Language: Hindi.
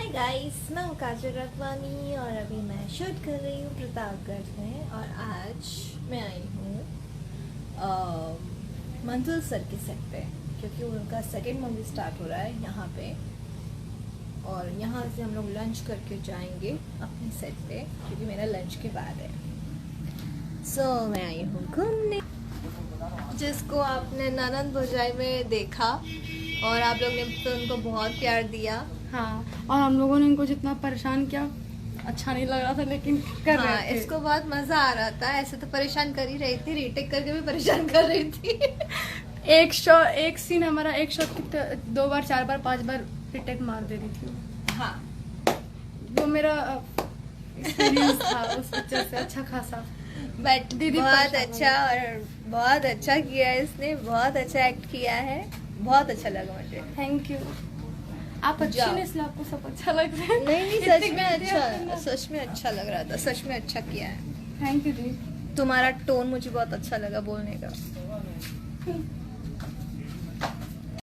हाय गाइस, मैं हूँ काजल रखवानी और अभी मैं शूट कर रही हूँ प्रतापगढ़ में। और आज मैं आई हूँ मंजुल सर के सेट पे, क्योंकि उनका सेकेंड मूवी स्टार्ट हो रहा है यहाँ पे। और यहाँ से हम लोग लंच करके जाएंगे अपने सेट पे, क्योंकि मेरा लंच के बाद है। सो मैं आई हूँ घूमने, जिसको आपने ननंद भुजाई में देखा और आप लोग ने तो उनको बहुत प्यार दिया। हाँ, और हम लोगों ने इनको जितना परेशान किया अच्छा नहीं लग रहा था, लेकिन कर हाँ, रहे थे। इसको बहुत मजा आ रहा था। ऐसे तो परेशान कर ही रही थी, रीटेक करके भी परेशान कर रही थी। एक सीन हमारा एक शॉट की 2 बार 4 बार 5 बार रिटेक मार दे रही थी। हाँ, वो मेरा एक्सपीरियंस था उस पिक्चर से अच्छा खासा। बट दीदी बहुत परेशान अच्छा, और बहुत अच्छा किया है इसने, बहुत अच्छा एक्ट किया है, बहुत अच्छा लगा मुझे। Thank you. आप अच्छी जाओ। नहीं, इसलिए आपको सब अच्छा लग रहा है। नहीं, इतनी सच में गलतियां अच्छा, करना। सच में अच्छा लग रहा था, सच में अच्छा किया है। थैंक यू दी। तुम्हारा टोन मुझे बहुत अच्छा लगा बोलने का।